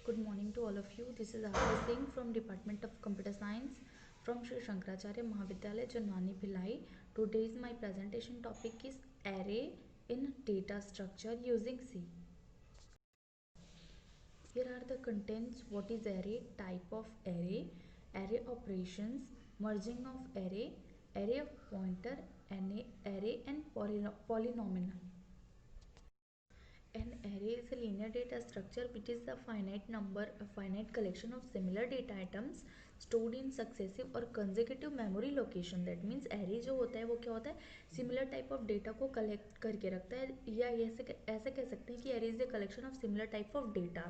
Good morning to all of you. This is Aarti Singh from Department of Computer Science from Shri Shankaracharya Mahavidyalaya, Janwani Bhilai. Today's my presentation topic is array in data structure using C. Here are the contents. What is array, type of array, array operations, merging of array of pointer, array and polynomial. An array is a linear data structure which is a finite collection of similar data items stored in successive or consecutive memory location. That means array जो होता है वो क्या होता है, similar type of data को collect करके रखता है, या ऐसे कह सकते हैं कि array is a collection of similar type of data.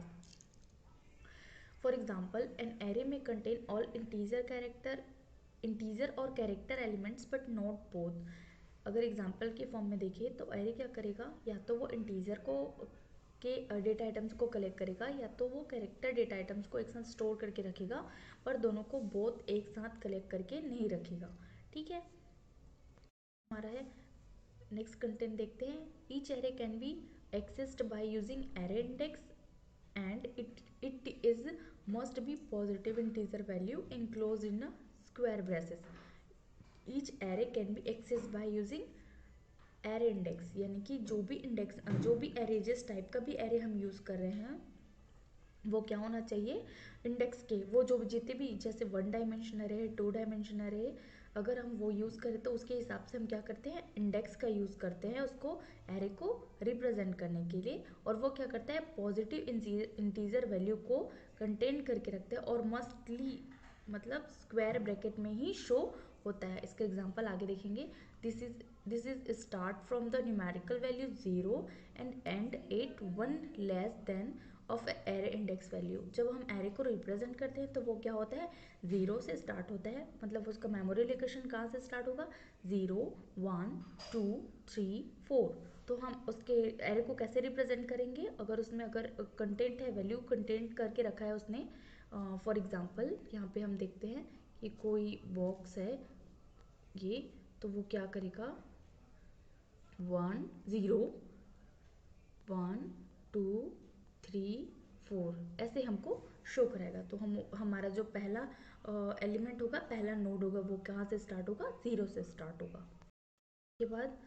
For example, an array may contain all integer और character elements but not both. अगर एग्जाम्पल के फॉर्म में देखें तो एरे क्या करेगा, या तो वो इंटीजर को के डेटा आइटम्स को कलेक्ट करेगा या तो वो कैरेक्टर डेटा आइटम्स को एक साथ स्टोर करके रखेगा, पर दोनों को बोथ एक साथ कलेक्ट करके नहीं रखेगा. ठीक है, हमारा है. नेक्स्ट कंटेंट देखते हैं. Each array can B accessed by using array index and it is must be positive integer value enclosed in a square braces. Each array can be accessed by using array index, यानी कि जो भी array जिस type का भी array हम use कर रहे हैं वो क्या होना चाहिए, इंडेक्स के वो जो जितने भी, जैसे 1 डायमेंशन एरे है, 2 डायमेंशन एरे है, अगर हम वो यूज़ करें तो उसके हिसाब से हम क्या करते हैं, इंडेक्स का यूज़ करते हैं उसको एरे को रिप्रेजेंट करने के लिए. और वो क्या करता है, पॉजिटिव इंटीजर वैल्यू को कंटेन करके रखते हैं और मस्टली मतलब स्क्वायर ब्रैकेट में ही शो होता है. इसका एग्जांपल आगे देखेंगे. This is start from the numerical value 0 and and at 1 less than of array index value. जब हम एरे को रिप्रेजेंट करते हैं तो वो क्या होता है, 0 से स्टार्ट होता है, मतलब उसका मेमोरी लोकेशन कहाँ से स्टार्ट होगा, 0 1 2 3 4. तो हम उसके एरे को कैसे रिप्रेजेंट करेंगे, अगर उसमें अगर कंटेंट है, वैल्यू कंटेंट करके रखा है उसने. फॉर एग्जांपल यहाँ पे हम देखते हैं कि कोई बॉक्स है ये, तो वो क्या करेगा, 1 0 1 2 3 4 ऐसे हमको शो कराएगा. तो हम हमारा जो पहला एलिमेंट होगा, पहला नोड होगा, वो कहाँ से स्टार्ट होगा, 0 से स्टार्ट होगा. उसके बाद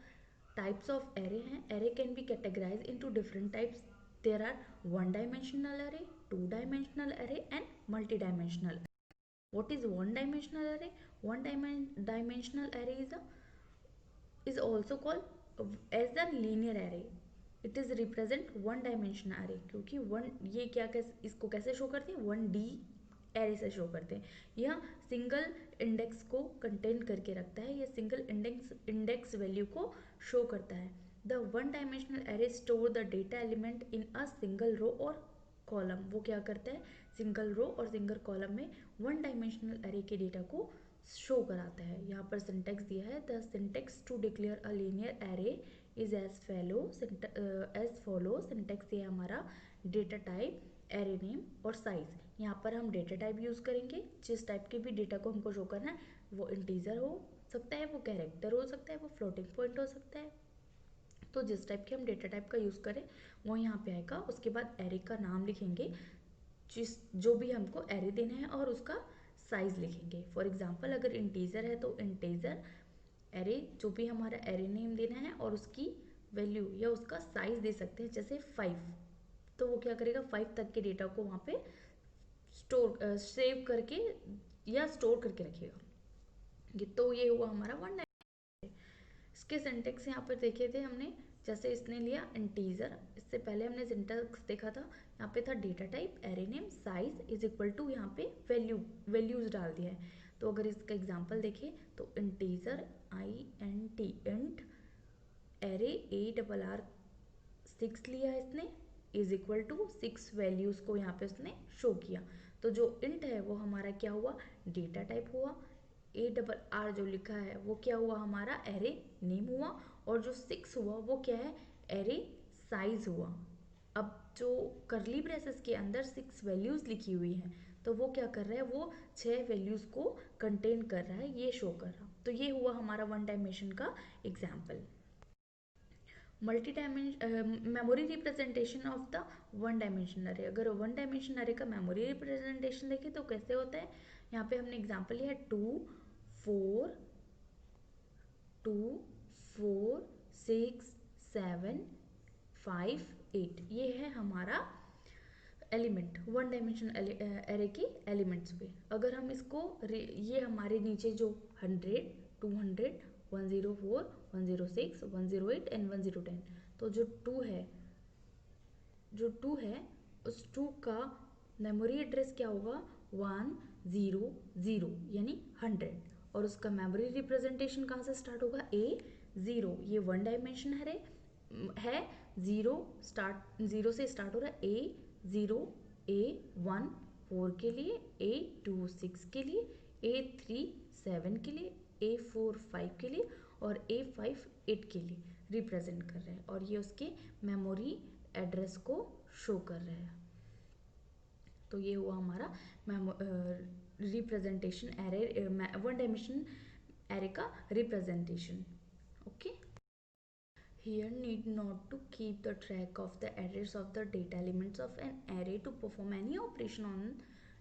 टाइप्स ऑफ एरे हैं. Array can be categorize into different types. There are 1 dimensional array, 2 dimensional array and multi dimensional. What is one dimensional array? One dimensional array is also called as the linear array. It is represent one dimension array, क्योंकि one ये क्या इसको कैसे show करते हैं, 1D array से show करते हैं. यह सिंगल इंडेक्स को कंटेन करके रखता है, यह सिंगल इंडेक्स वैल्यू को शो करता है. The one dimensional array store the data element in a single row और कॉलम. वो क्या करता है, सिंगल रो और सिंगल कॉलम में वन डायमेंशनल एरे के डेटा को शो कराता है. यहाँ पर सिंटेक्स दिया है. The syntax to declare a linear array is as follow. Syntax ये हमारा डेटा टाइप, एरे नेम और साइज. यहाँ पर हम डेटा टाइप यूज़ करेंगे. जिस टाइप के भी डेटा को हमको शो करना है, वो इंटीजर हो सकता है, वो कैरेक्टर हो सकता है, वो फ्लोटिंग पॉइंट हो सकता है. तो जिस टाइप के हम डेटा टाइप का यूज़ करें वो यहाँ पे आएगा. उसके बाद एरे का नाम लिखेंगे, जो भी हमको एरे देना है, और उसका साइज लिखेंगे. फॉर एग्जांपल अगर इंटीजर है तो इंटीजर एरे, जो भी हमारा एरे नेम देना है और उसकी वैल्यू या उसका साइज दे सकते हैं, जैसे 5. तो वो क्या करेगा, 5 तक के डेटा को वहाँ पे सेव करके या स्टोर करके रखेगा. तो ये हुआ हमारा वन. इसके सिंटेक्स यहाँ पर देखे थे हमने. जैसे इसने लिया इंटीजर, इससे पहले हमने सिंटेक्स देखा था. यहाँ पे था data type, array name, size is equal to यहाँ पे वैल्यूज डाल दिया है. तो अगर इसका एग्जांपल देखें तो integer INT int array ARR6 लिया इसने, इज इक्वल टू 6 वैल्यूज को यहाँ पे उसने शो किया. तो जो इंट है वो हमारा क्या हुआ, डेटा टाइप हुआ. ARR जो लिखा है वो क्या हुआ, हमारा एरे नेम हुआ. और जो 6 हुआ वो क्या है, एरे साइज हुआ. अब जो करली ब्रेसेस के अंदर 6 वैल्यूज लिखी हुई हैं, तो वो क्या कर रहा है, वो 6 वैल्यूज को कंटेन कर रहा है, ये शो कर रहा. तो ये हुआ हमारा वन डायमेंशन का example. Multi dimension memory representation of the one dimension अरे, अगर वन डायमेंशन अरे का मेमोरी रिप्रेजेंटेशन देखें तो कैसे होता है, यहाँ पे हमने एग्जांपल लिया 4 2 4 6 7 5 8, ये है हमारा एलिमेंट वन डायमेंशन एरे के एलिमेंट्स पे। अगर हम इसको ये हमारे नीचे जो 100 200 104 106 108 एंड 1010, तो जो टू है उस टू का मेमोरी एड्रेस क्या होगा 100 यानी 100, और उसका मेमोरी रिप्रेजेंटेशन कहाँ से स्टार्ट होगा A0, ये वन डायमेंशन है जीरो से स्टार्ट हो रहा है A0 A1 4 के लिए, A2 6 के लिए, A3 7 के लिए, A4 5 के लिए और A5 8 के लिए रिप्रेजेंट कर रहे हैं, और ये उसके मेमोरी एड्रेस को शो कर रहे हैं। तो ये हुआ हमारा representation array, one dimension array का representation. Okay, here need not to keep the track of the address of the data elements of an array to perform any operation on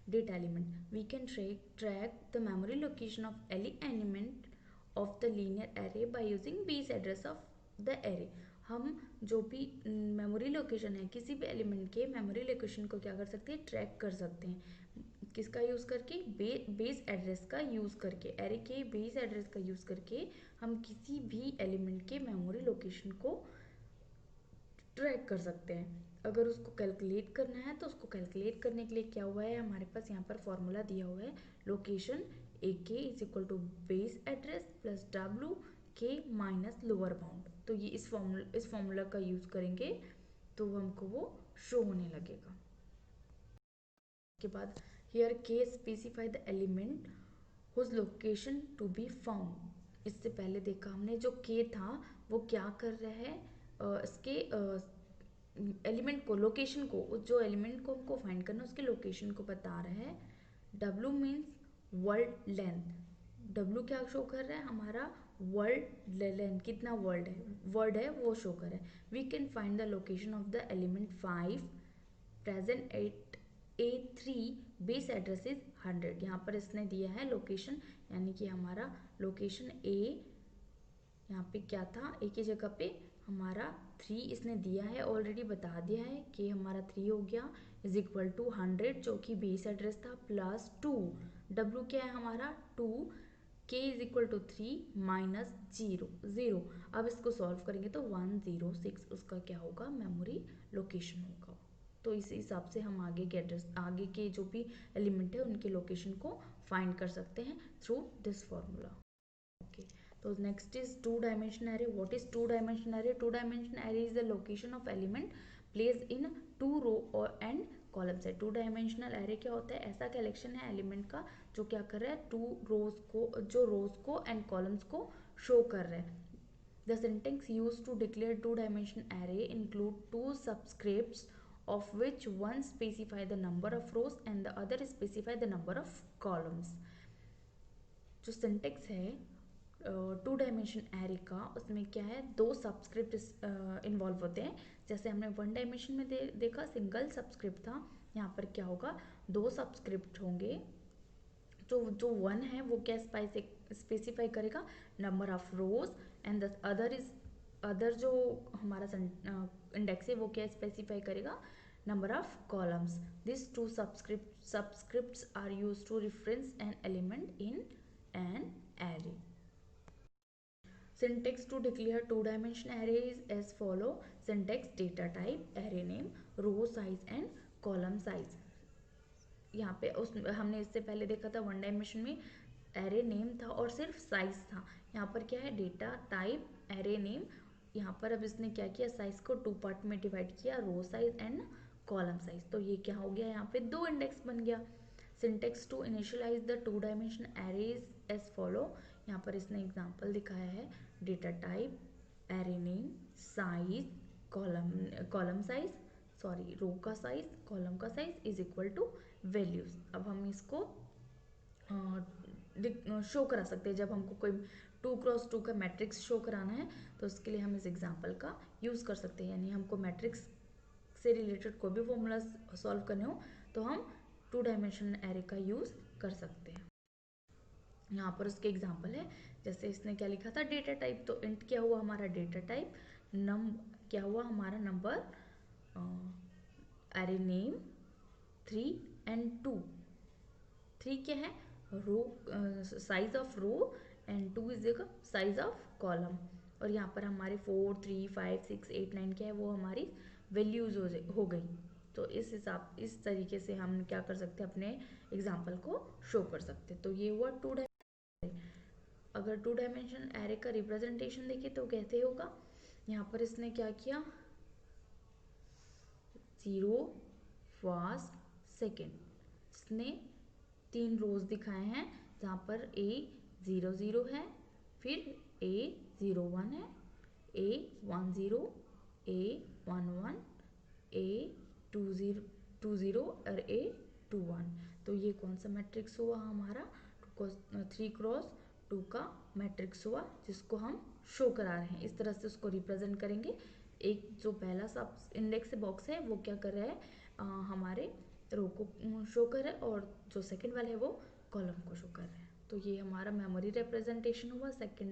data element. We can track the memory location of any element of the linear array by using base address of the array. हम जो भी memory location है किसी भी element के memory location को क्या कर सकते हैं, ट्रैक कर सकते हैं। किसका यूज़ करके, बेस एड्रेस का यूज़ करके, एरे के बेस एड्रेस का यूज़ करके हम किसी भी एलिमेंट के मेमोरी लोकेशन को ट्रैक कर सकते हैं। अगर उसको कैलकुलेट करना है तो उसको कैलकुलेट करने के लिए क्या हुआ है, हमारे पास यहाँ पर फॉर्मूला दिया हुआ है, location A K is equal to base address plus W K minus lower bound. तो ये इस फॉर्मूला का यूज़ करेंगे तो हमको वो शो होने लगेगा। उसके बाद here K specify the element whose location to be found. इससे पहले देखा हमने जो के था वो क्या कर रहा है, इसके एलिमेंट को, लोकेशन को, जो एलिमेंट को हमको फाइंड करना है उसके लोकेशन को बता रहा है। W means word length, W क्या शो कर रहा है, हमारा वर्ड लेंथ, कितना वर्ड है वो शो कर रहा है। We can find the location of the element 5 present at A3 base address is 100। यहाँ पर इसने दिया है लोकेशन, यानी कि हमारा लोकेशन A यहाँ पे क्या था, ए की जगह पे हमारा 3 इसने दिया है, ऑलरेडी बता दिया है कि हमारा 3 हो गया इज इक्वल टू 100 जो कि बेस एड्रेस था प्लस 2, W क्या है हमारा 2, K is equal to 3 minus 0। अब इसको सॉल्व करेंगे तो 106 उसका क्या होगा, मेमोरी लोकेशन होगा। तो इस हिसाब से हम आगे के एड्रेस, आगे के जो भी एलिमेंट है उनके लोकेशन को फाइंड कर सकते हैं थ्रू दिस फॉर्मूला। ओके, तो next is two dimension array. What is two dimension array? Two dimension array is the location of element placed in two row और एंड कॉलम्स है। Two dimensional array क्या होता है, ऐसा collection है element का जो क्या कर रहा है, टू रोज को, जो रोज को एंड कॉलम्स को शो कर रहा है। The syntax used to declare two-dimension array include two subscripts of which one specify the number of rows and the other specify the number of columns. जो syntax है to dimension array का, उसमें क्या है, दो सबस्क्रिप्ट इन्वॉल्व होते हैं। जैसे हमने वन डायमेंशन में देखा सिंगल सबस्क्रिप्ट था, यहाँ पर क्या होगा, दो सबस्क्रिप्ट होंगे। जो वन है वो क्या स्पेसिफाई करेगा, number of rose, and the other जो हमारा इंडेक्स है वो क्या स्पेसिफाई करेगा, number of columns. These two subscripts are used to reference an element in an array. Syntax to declare two-dimension array is as follow. Syntax: data type, array name, row size and column size. यहाँ पे उस हमने इससे पहले देखा था one dimension में array name था और सिर्फ साइज था। यहाँ पर क्या है, डेटा टाइप, एरे नेम। यहाँ पर अब इसने क्या किया, साइज को टू पार्ट में डिवाइड किया, रो साइज एंड कॉलम साइज। तो ये क्या हो गया, यहाँ पे दो इंडेक्स बन गया। Syntax to initialize the two dimension arrays as follow. यहाँ पर इसने एग्जांपल दिखाया है, data type, array name, size, column size, sorry row का साइज, कॉलम का size is equal to values. अब हम इसको शो करा सकते हैं जब हमको कोई 2x2 का मैट्रिक्स शो कराना है तो उसके लिए हम इस एग्जाम्पल का यूज़ कर सकते हैं। यानी हमको मैट्रिक्स से रिलेटेड कोई भी फॉर्मूला सॉल्व करने हो तो हम 2 डायमेंशनल एरे का यूज़ कर सकते हैं। यहाँ पर उसके एग्जाम्पल है, जैसे इसने क्या लिखा था डेटा टाइप, तो इंट क्या हुआ हमारा डेटा टाइप, नम क्या हुआ हमारा नंबर, एरे नेम 3 एंड 2, 3 क्या है row, size of row, and 2 is the size of column. और यहाँ पर हमारे 4 3 5 6 8 9 क्या है वो हमारी वैल्यूज हो गई। तो इस तरीके से हम क्या कर सकते हैं अपने एग्जाम्पल को शो कर सकते हैं। तो ये हुआ 2 डायमेंशन। अगर 2 डायमेंशन एरे का रिप्रेजेंटेशन देखें तो कैसे होगा, यहाँ पर इसने क्या किया 0 फर्स्ट सेकेंड, इसने 3 रोज दिखाए हैं जहाँ पर A00 है, फिर A01 है, A10, A11, A20 और A21। तो ये कौन सा मैट्रिक्स हुआ हमारा 3x2 का मैट्रिक्स हुआ, जिसको हम शो करा रहे हैं। इस तरह से उसको रिप्रेजेंट करेंगे। एक जो पहला सब इंडेक्स बॉक्स है वो क्या कर रहा है हमारे रो को शो कर रहा है, और जो सेकंड वाला है वो कॉलम को शो कर रहा है। तो ये हमारा मेमोरी रिप्रेजेंटेशन हुआ सेकेंड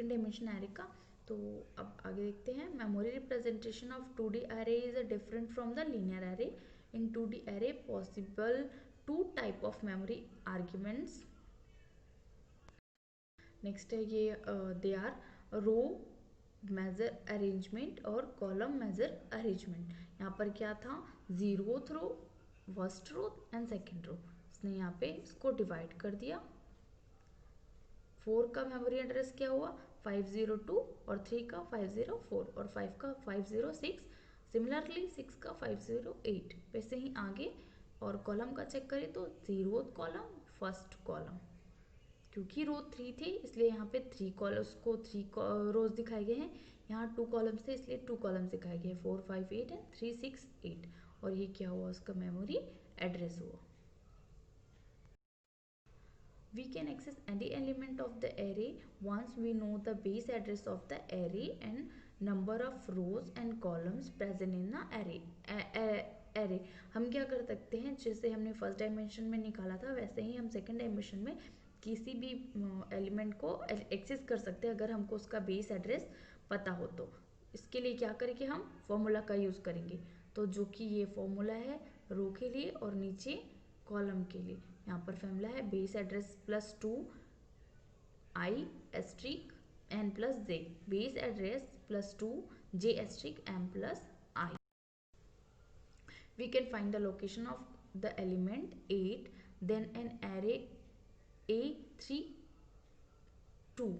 डायमेंशन एरे का। तो अब आगे देखते हैं, memory representation of 2D array is different from the linear array. In 2D array possible 2 type of memory arguments. Next है ये they are row major arrangement और कॉलम मेजर अरेंजमेंट। यहाँ पर क्या था 0th row, first row and second row, इसने यहाँ पे इसको डिवाइड कर दिया। 4 का मेमोरी एड्रेस क्या हुआ 502, और 3 का 504, और 5 का 506, सिमिलरली 6 का 508। वैसे ही आगे और कॉलम का चेक करें तो 0th कॉलम फर्स्ट कॉलम, क्योंकि रो 3 थी इसलिए यहाँ पे 3 कॉलम्स को 3 रोज दिखाए गए हैं। यहाँ 2 कॉलम्स थे इसलिए 2 कॉलम्स दिखाए गए 4 5 8 एंड 3 6 8। और ये क्या हुआ उसका मेमोरी एड्रेस हुआ। We can access any element of the array once we know the base address of the array and number of rows and columns present in the array। हम क्या कर सकते हैं, जैसे हमने फर्स्ट डायमेंशन में निकाला था वैसे ही हम सेकंड डायमेंशन में किसी भी एलिमेंट को एक्सेस कर सकते हैं अगर हमको उसका बेस एड्रेस पता हो। तो इसके लिए क्या करेंगे हम फॉर्मूला का यूज़ करेंगे। तो जो कि ये फॉर्मूला है रो के लिए और नीचे कॉलम के लिए। यहाँ पर फॉर्मूला है base address plus 2 I asterisk N plus J, base address plus 2 J asterisk M plus I. We can find the location of the element 8, then an array A3 2,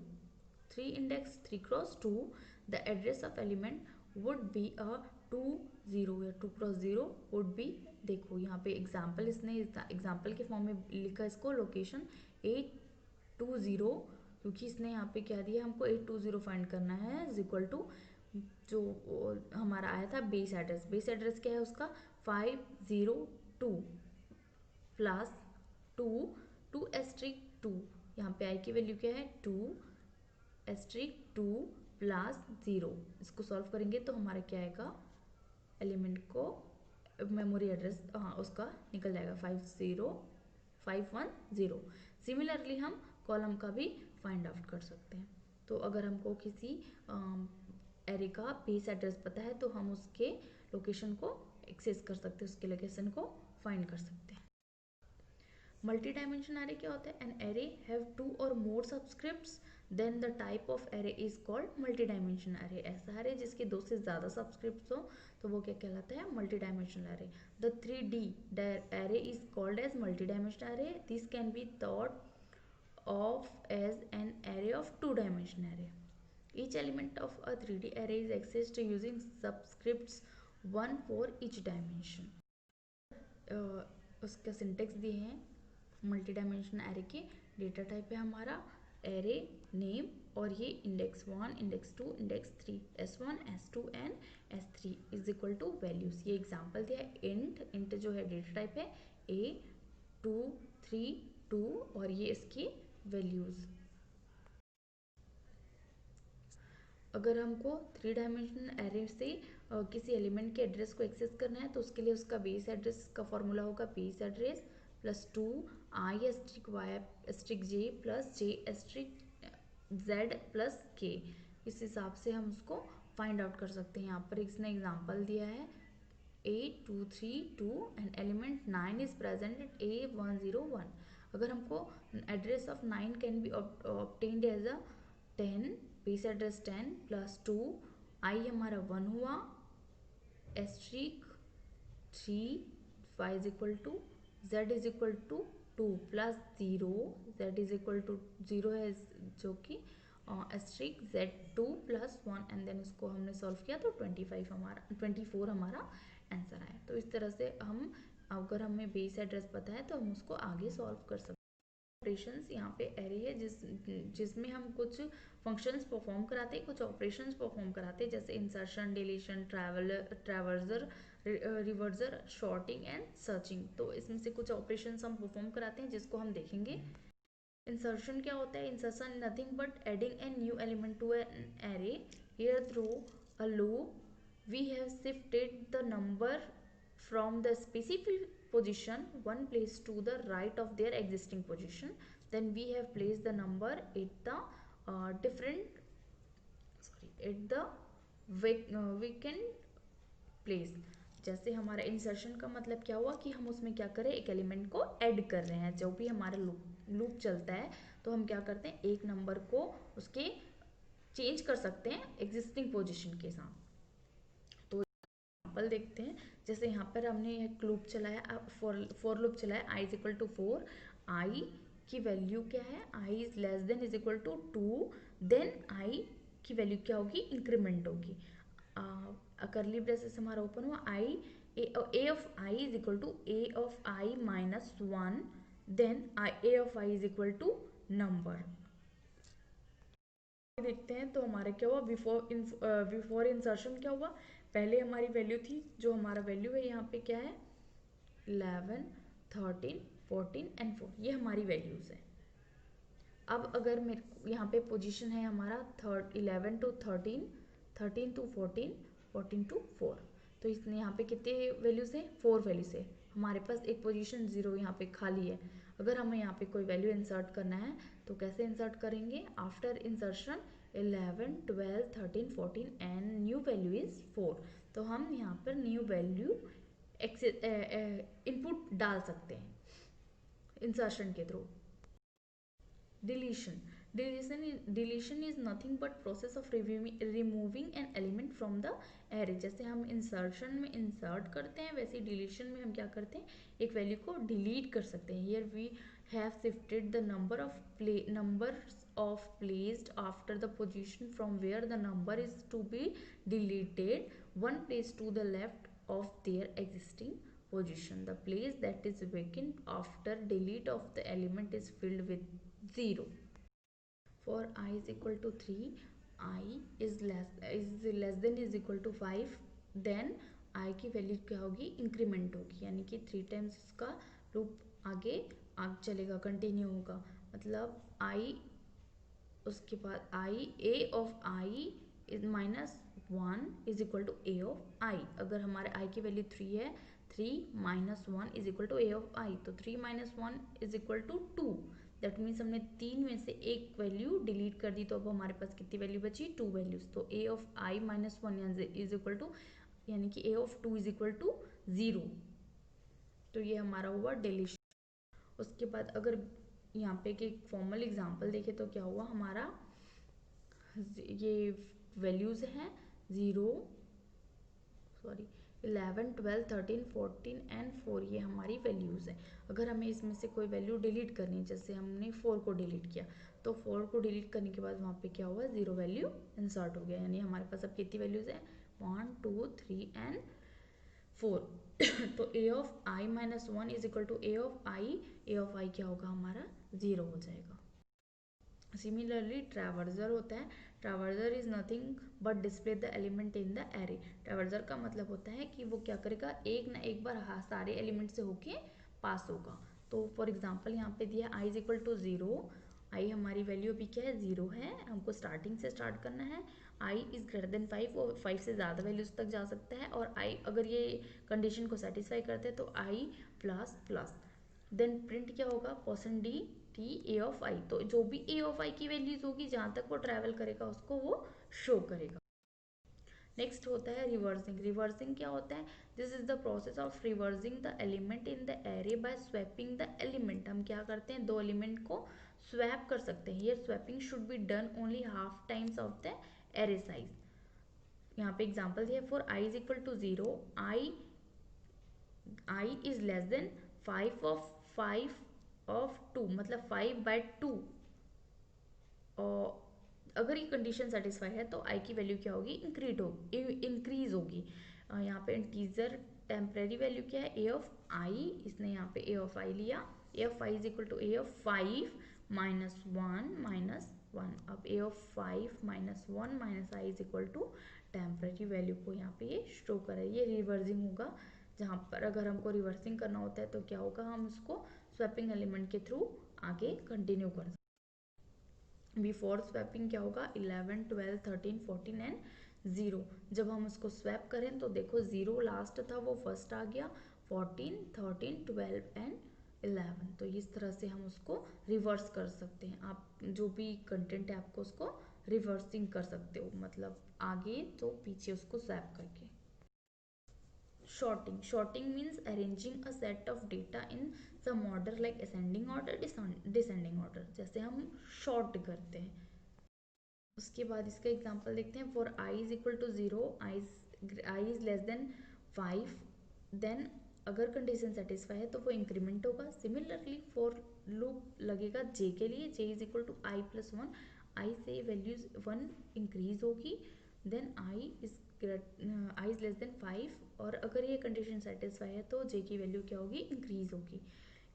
3 index 3 cross 2, the address of element would be a 2 0 या 2 cross 0 would be, देखो यहाँ पे example इसने example के form में लिखा इसको location 820, क्योंकि इसने यहाँ पे क्या दिया हमको 820 फाइंड करना है इज इक्वल टू जो हमारा आया था बेस एड्रेस। बेस एड्रेस क्या है उसका 502 प्लस 2 2 एस्ट्रिक 2, यहाँ पे आई की वैल्यू क्या है 2 एस्ट्रिक 2 प्लस 0। इसको सॉल्व करेंगे तो हमारा क्या आएगा एलिमेंट को मेमोरी एड्रेस उसका निकल जाएगा 50510। सिमिलरली हम कॉलम का भी फाइंड आउट कर सकते हैं। तो अगर हमको किसी एरे का बेस एड्रेस पता है तो हम उसके लोकेशन को एक्सेस कर सकते हैं, उसके लोकेशन को फाइंड कर सकते हैं। मल्टी डायमेंशन एरे क्या होता है, एन एरे हैव 2 और more subscripts then the type of array is called multi dimension array. ऐसा एरे जिसके 2 से ज़्यादा सबस्क्रिप्ट्स हो तो वो क्या कहलाता है multi dimensional array. The 3D array is called as multi dimensional array. This can be thought of as an array of 2 dimension array. Each element of a 3D array is accessed using subscripts 1 for each dimension. उसका syntax दिए हैं multi dimension array के। Data type है हमारा array name, और ये index 1 index 2 index 3 S1 S2 and S3 is equal to values. ये example दिया है इंट जो है डेटा टाइप है A232, और ये इसकी वैल्यूज। अगर हमको 3 डायमेंशनल एरे से किसी एलिमेंट के एड्रेस को एक्सेस करना है तो उसके लिए उसका बेस एड्रेस का फॉर्मूला होगा base address plus 2 I asterisk Y asterisk J plus J asterisk Z plus के। इस हिसाब से हम उसको फाइंड आउट कर सकते हैं। यहाँ पर इसने एग्जांपल दिया है 8232 and element 9 is present at A101। अगर हमको address of 9 can be obtained as a 10, base address 10 plus 2 I हमारा 1 हुआ asterisk 3 y is equal to z is equal to 2 plus 0 z is equal to 0 है जो कि asterisk z2 plus 1 and then इसको हमने solve किया तो 25 हमारा 24 हमारा आंसर आया। तो इस तरह से हम अगर हमें बेस एड्रेस पता है तो हम उसको आगे सॉल्व कर सकते हैं। ऑपरेशंस यहाँ पे एरे है जिसमें हम कुछ फंक्शंस परफॉर्म कराते हैं, कुछ ऑपरेशंस परफॉर्म कराते हैं जैसे insertion, deletion, traversal, reversal, sorting and searching. तो इसमें से कुछ ऑपरेशंस हम परफॉर्म कराते हैं जिसको हम देखेंगे। इंसर्शन क्या होता है? Insertion nothing but adding a new element to an array. Here through a loop we have shifted the number from the specific position one place to the right of their existing position, then we have placed the number at the different at the vacant place। जैसे हमारा insertion का मतलब क्या हुआ कि हम उसमें क्या करें, एक एलिमेंट को ऐड कर रहे हैं। जो भी हमारा लूप चलता है तो हम क्या करते हैं, एक नंबर को उसके चेंज कर सकते हैं एग्जिस्टिंग पोजीशन के साथ। एग्जाम्पल देखते हैं। जैसे यहाँ पर हमने एक लूप चलाया, फॉर लूप चलाया i is equal to 4। I की वैल्यू क्या है, i is less than is equal to 2, then i की वैल्यू क्या होगी, इंक्रीमेंट होगी। करली ब्रेसेस हमारा ओपन हुआ, i a of I is equal to a of i minus 1, then a of I is equal to number. देखते हैं तो हमारा क्या हुआ, बिफोर इंसर्शन क्या हुआ, पहले हमारी वैल्यू थी, जो हमारा वैल्यू है यहाँ पे क्या है 11, 13, 14 एंड 4, ये हमारी वैल्यूज है। अब अगर मेरे यहाँ पे पोजीशन है हमारा 11 टू 13, 13 टू 14, 14 टू 4, तो इसने यहाँ पे कितने वैल्यूज है, 4 वैल्यूज है। हमारे पास एक पोजीशन 0 यहाँ पे खाली है। अगर हमें यहाँ पे कोई वैल्यू इंसर्ट करना है तो कैसे इंसर्ट करेंगे, after insertion 11, 12, 13, 14 and new value is 4। तो हम यहाँ पर न्यू वैल्यू इनपुट डाल सकते हैं इंसर्शन के through. Deletion, deletion is nothing but process of removing an element from the array. जैसे हम इंसर्शन में इंसर्ट करते हैं वैसे डिलीशन में हम क्या करते हैं, एक वैल्यू को डिलीट कर सकते हैं। Here we have shifted the number of placed after the position from where the number is to be deleted one place to the left of their existing position. The place that is vacant after delete of the element is filled with 0. For I is equal to 3, I is less than is equal to 5, then I की value क्या होगी, increment होगी, यानी कि 3 times इसका loop आगे चलेगा, continue होगा। मतलब I उसके बाद i a of I is minus 1 is equal to a of i. अगर हमारे आई की वैल्यू 3 है, 3 minus 1 is equal to a of i, तो 3 minus 1 is equal to 2। That means हमने 3 में से एक वैल्यू डिलीट कर दी, तो अब हमारे पास कितनी वैल्यू बची, 2 वैल्यूज। तो a of i minus 1 is equal to, यानी कि a of 2 is equal to 0। तो ये हमारा हुआ डिलीशन। उसके बाद अगर यहाँ पे एक फॉर्मल एग्जाम्पल देखे तो क्या हुआ, हमारा ये वैल्यूज हैं 11, 12, 13, 14 एंड 4, ये हमारी वैल्यूज है। अगर हमें इसमें से कोई वैल्यू डिलीट करनी है, जैसे हमने 4 को डिलीट किया, तो 4 को डिलीट करने के बाद वहाँ पे क्या हुआ, 0 वैल्यू इंसर्ट हो गया, यानी हमारे पास अब कितनी वैल्यूज है 1, 2, 3 एंड 4। तो a of i minus 1 is equal to a of i, a of i क्या होगा हमारा 0 हो जाएगा। सिमिलरली ट्रैवर्जर होता है, traversal is nothing but display the element in the array. Traversal का मतलब होता है कि वो क्या करेगा, एक ना एक बार सारे एलिमेंट से होके पास होगा। तो फॉर एग्जांपल यहाँ पे दिया i इज इक्वल टू 0, आई हमारी वैल्यू अभी क्या है, 0 है, हमको स्टार्टिंग से स्टार्ट करना है। आई इज़ ग्रेटर देन 5, और 5 से ज़्यादा वैल्यूज तक जा सकता है, और आई अगर ये कंडीशन को सेटिस्फाई करते हैं तो i plus plus, then print क्या होगा, percent d t a of i. तो जो भी ए ऑफ आई की वैल्यूज होगी जहाँ तक वो ट्रैवल करेगा उसको वो शो करेगा। नेक्स्ट होता है रिवर्सिंग। रिवर्सिंग क्या होता है, this is the process of reversing the element in the array by swapping the element. हम क्या करते हैं, दो एलिमेंट को स्वैप कर सकते हैं। ये swapping should be done only half times of the array size. यहाँ पे एग्जाम्पल दिया, for I is equal to 0, I is less than 5 of 2, मतलब 5/2। और अगर ये कंडीशन सेटिस्फाई है तो आई की वैल्यू क्या होगी, इंक्रीज होगी। यहाँ पे इंटीजर टेम्परेरी वैल्यू क्या है, ए ऑफ आई, इसने यहाँ पे ए ऑफ आई लिया। A of I is equal to a of 5 -1 अब a of 5 -1 minus i is equal to temporary value को यहाँ पे ये शो करे। ये रिवर्सिंग होगा, जहाँ पर अगर हमको रिवर्सिंग करना होता है तो क्या होगा, हम उसको स्वैपिंग एलिमेंट के थ्रू आगे कंटिन्यू कर सकते हैं। बिफोर स्वैपिंग क्या होगा, 11 12 13 14 एंड 0। जब हम उसको स्वैप करें तो देखो 0 लास्ट था वो फर्स्ट आ गया, 14 13 12 एंड 11। तो इस तरह से हम उसको रिवर्स कर सकते हैं। आप जो भी कंटेंट है आपको उसको रिवर्सिंग कर सकते हो, मतलब आगे तो पीछे उसको स्वैप करके। Sorting. Sorting means arranging a set of data in some order like ascending order, descending order, जैसे हम sort करते हैं। उसके बाद इसका एग्जांपल देखते हैं, for I is equal to 0, I is less than 5, then अगर कंडीशन सेटिस्फाई है तो वो इंक्रीमेंट होगा। सिमिलरली फॉर लूप लगेगा जे के लिए, j is equal to i plus 1, i से वैल्यूज 1 इंक्रीज होगी, then i is less than 5, और अगर ये कंडीशन सेटिस्फाई है तो जे की वैल्यू क्या होगी, इंक्रीज होगी।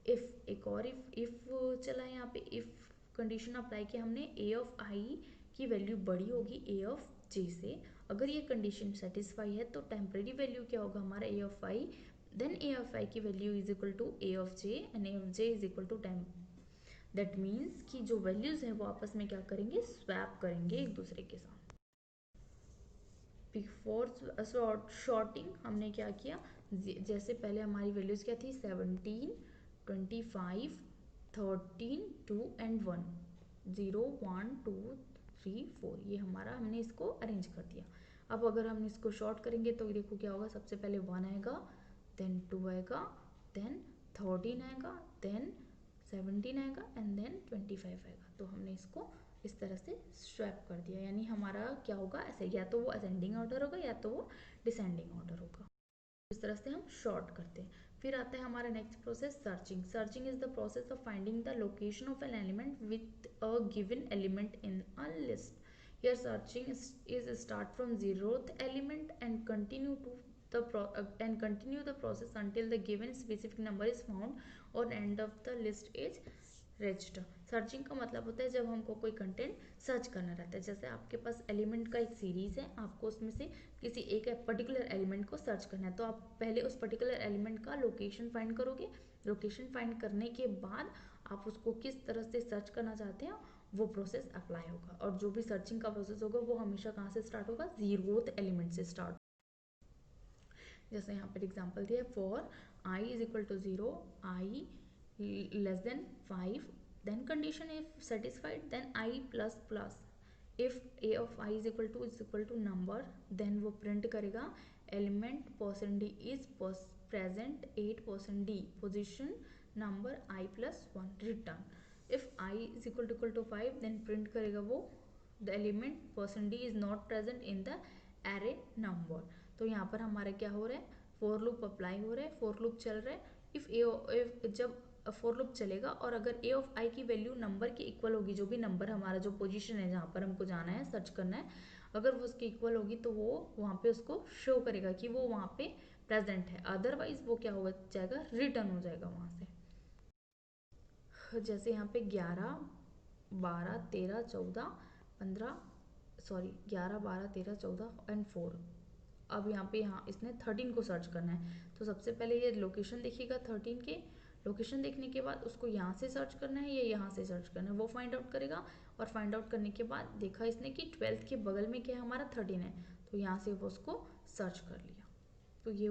इफ एक और इफ चला है, यहाँ पे इफ कंडीशन अप्लाई किया हमने, ए ऑफ आई की वैल्यू बड़ी होगी ए ऑफ जे से। अगर ये कंडीशन सेटिस्फाई है तो टेम्परेरी वैल्यू क्या होगा हमारा, a of i, then a of i की value is equal to a of j, and a of j is equal to temp. That means कि जो वैल्यूज हैं वो आपस में क्या करेंगे, स्वैप करेंगे एक दूसरे के साथ। बिफोर शॉर्टिंग हमने क्या किया, जैसे पहले हमारी वैल्यूज क्या थी, 17 25 13 2 एंड 1, 0 1 2 3 4, ये हमारा हमने इसको अरेंज कर दिया। अब अगर हम इसको शॉर्ट करेंगे तो देखो क्या होगा, सबसे पहले 1 आएगा, देन 2 आएगा, देन 13 आएगा, देन 17 आएगा, एंड देन 25 आएगा। तो हमने इसको इस तरह से स्वैप कर दिया, यानी हमारा क्या होगा, ऐसे या तो वो असेंडिंग ऑर्डर होगा या तो वो डिसेंडिंग ऑर्डर होगा। इस तरह से हम शॉर्ट करते हैं। फिर आता है हमारा next process, searching. Searching is the process of finding the location of an element with a given element in a list. Here searching is start from zeroth element and continue the process until the given specific number is found or end of the list is reached. Searching का मतलब होता है जब हमको कोई content search करना रहता है, जैसे आपके पास एलिमेंट का एक सीरीज है, आपको उसमें से किसी एक पर्टिकुलर एलिमेंट को सर्च करना है, तो आप पहले उस पर्टिकुलर एलिमेंट का लोकेशन फाइंड करोगे। लोकेशन फाइंड करने के बाद आप उसको किस तरह से सर्च करना चाहते हैं वो प्रोसेस अप्लाई होगा। और जो भी सर्चिंग का प्रोसेस होगा वो हमेशा कहाँ से स्टार्ट होगा, जीरोथ एलिमेंट से स्टार्ट। जैसे यहाँ पर एग्जांपल दिया, for I is equal to 0, I less than 5, then condition if satisfied, then I plus plus, if A of I is equal to number, then वो प्रिंट करेगा element percent D is present 8% D position number I plus 1 return. If I is equal to 5, then print करेगा वो the element percent D is not present in the array number. तो यहाँ पर हमारा क्या हो रहा है, फोर लूप अप्लाई हो रहा है, फोर लूप चल रहा है। इफ जब फोर लूप चलेगा और अगर ए ऑफ आई की वैल्यू नंबर की इक्वल होगी, जो भी नंबर हमारा जो पोजीशन है जहाँ पर हमको जाना है सर्च करना है, अगर वो उसकी इक्वल होगी तो वो वहाँ पे उसको शो करेगा कि वो वहाँ पे प्रेजेंट है, अदरवाइज वो क्या हो जाएगा, रिटर्न हो जाएगा वहाँ से। जैसे यहाँ पे 11 12 13 14 15 सॉरी 11 12 13 14 एंड 4। अब यहाँ पे इसने 13 को सर्च करना है, तो सबसे पहले ये लोकेशन देखिएगा 13 के, लोकेशन देखने के बाद उसको यहाँ से सर्च करना है या यहाँ से सर्च करना है वो फाइंड आउट करेगा। और फाइंड आउट करने के बाद देखा इसने कि 12th के बगल में क्या है, हमारा 13 है, तो यहाँ से वो उसको सर्च कर लिया। तो ये